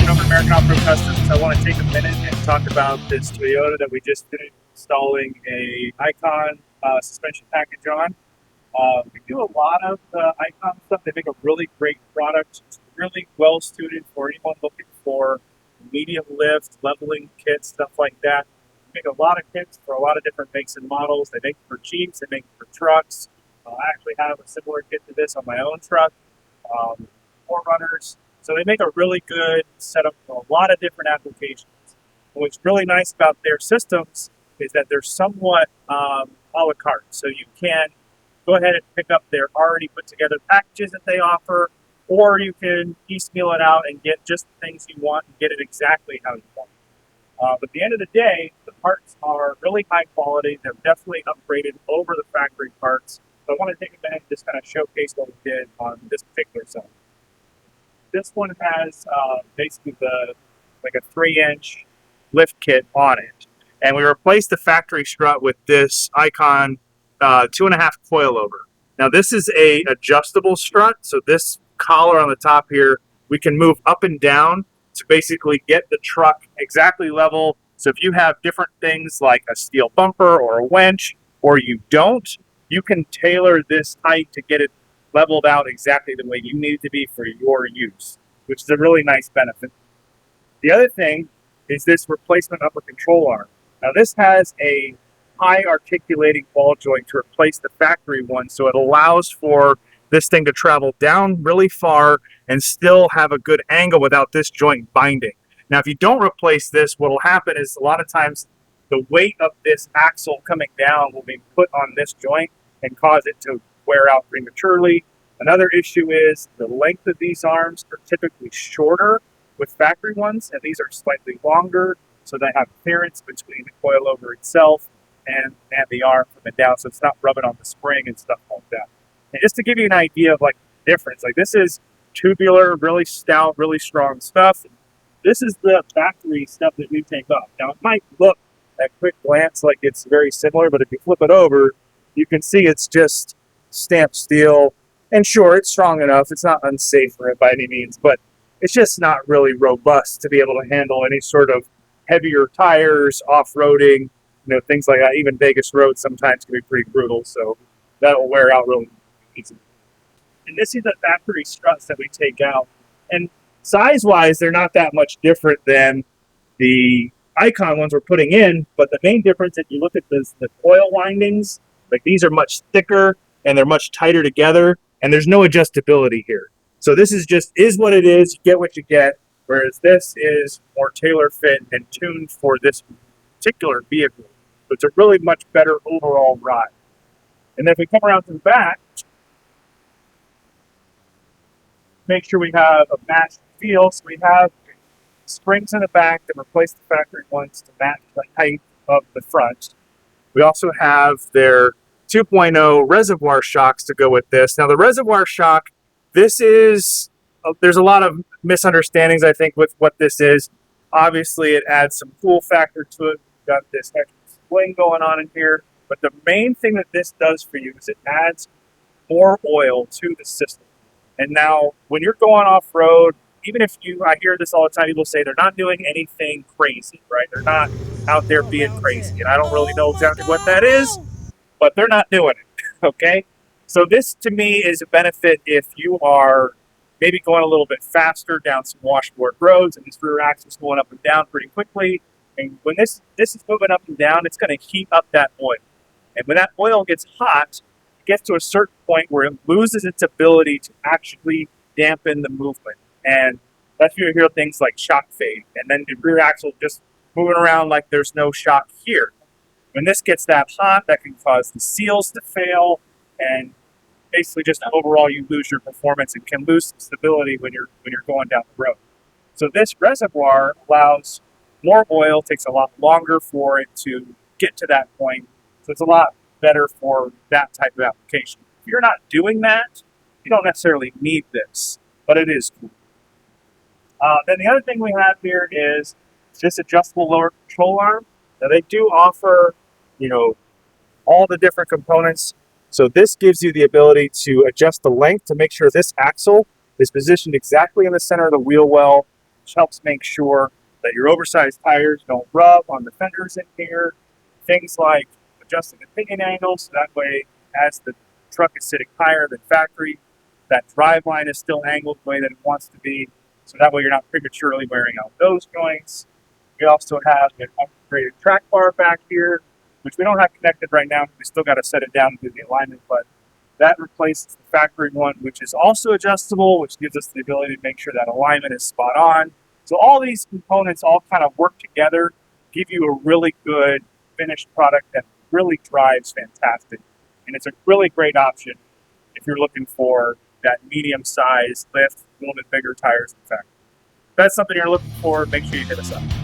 Ryan over at American Off-Road Customs. I want to take a minute and talk about this Toyota that we just finished installing a Icon suspension package on. We do a lot of Icon stuff. They make a really great product. It's really well suited for anyone looking for medium lift, leveling kits, stuff like that. They make a lot of kits for a lot of different makes and models. They make for Jeeps, they make for trucks. I actually have a similar kit to this on my own truck. 4Runners. So they make a really good setup for a lot of different applications. What's really nice about their systems is that they're somewhat a la carte. So you can go ahead and pick up their already put together packages that they offer, or you can piecemeal it out and get just the things you want and get it exactly how you want. But at the end of the day, the parts are really high quality. They're definitely upgraded over the factory parts. So I want to take a minute and just kind of showcase what we did on this particular zone. This one has basically like a 3-inch lift kit on it. And we replaced the factory strut with this Icon 2.5 coilover. Now this is a adjustable strut, so this collar on the top here, we can move up and down to basically get the truck exactly level. So if you have different things like a steel bumper or a winch, or you don't, you can tailor this height to get it leveled out exactly the way you need it to be for your use, which is a really nice benefit. The other thing is this replacement upper control arm. Now this has a high articulating ball joint to replace the factory one, so it allows for this thing to travel down really far and still have a good angle without this joint binding. Now if you don't replace this, what will happen is a lot of times the weight of this axle coming down will be put on this joint and cause it to wear out prematurely. Another issue is the length of these arms are typically shorter with factory ones, and these are slightly longer, so they have clearance between the coilover itself and the arm coming down, so it's not rubbing on the spring and stuff like that. And just to give you an idea of like the difference, like this is tubular, really stout, really strong stuff. This is the factory stuff that we take off. Now it might look at quick glance like it's very similar, but if you flip it over, you can see it's just stamped steel. And sure, it's strong enough. It's not unsafe for it by any means, but it's just not really robust to be able to handle any sort of heavier tires, off-roading, things like that. Even Vegas roads sometimes can be pretty brutal, so that will wear out real easy. And this is the factory struts that we take out. And size-wise, they're not that much different than the Icon ones we're putting in, but the main difference, if you look at the coil windings, like these are much thicker and they're much tighter together, and there's no adjustability here. So this is what it is. You get what you get, whereas this is more tailor fit and tuned for this particular vehicle. So it's a really much better overall ride. And then if we come around to the back, make sure we have a matched feel. So we have springs in the back that replace the factory ones to match the height of the front. We also have their 2.0 reservoir shocks to go with this. Now the reservoir shock, there's a lot of misunderstandings, I think, with what this is. Obviously, it adds some cool factor to it. We've got this extra spling going on in here. But the main thing that this does for you is it adds more oil to the system. And now, when you're going off-road, even if I hear this all the time, people say they're not doing anything crazy, right? They're not out there being crazy. And I don't really know exactly what that is, but they're not doing it, okay? So this, to me, is a benefit if you are maybe going a little bit faster down some washboard roads and this rear axle is going up and down pretty quickly. And when this is moving up and down, it's going to heat up that oil. And when that oil gets hot, it gets to a certain point where it loses its ability to actually dampen the movement. And that's where you hear things like shock fade. And then the rear axle just moving around like there's no shock here. When this gets that hot, that can cause the seals to fail, and basically just overall you lose your performance and can lose some stability when you're going down the road. So this reservoir allows more oil, takes a lot longer for it to get to that point. So it's a lot better for that type of application. If you're not doing that, you don't necessarily need this, but it is cool. Then the other thing we have here is this adjustable lower control arm. Now they do offer, all the different components. So this gives you the ability to adjust the length to make sure this axle is positioned exactly in the center of the wheel well, which helps make sure that your oversized tires don't rub on the fenders in here. Things like adjusting the pinion angle, so that way, as the truck is sitting higher than factory, that drive line is still angled the way that it wants to be, so that way you're not prematurely wearing out those joints. We also have an upgraded track bar back here, which we don't have connected right now. We still got to set it down to do the alignment, but that replaces the factory one, which is also adjustable, which gives us the ability to make sure that alignment is spot on. So all these components all kind of work together, give you a really good finished product that really drives fantastic. And it's a really great option if you're looking for that medium size lift, a little bit bigger tires in fact. If that's something you're looking for, make sure you hit us up.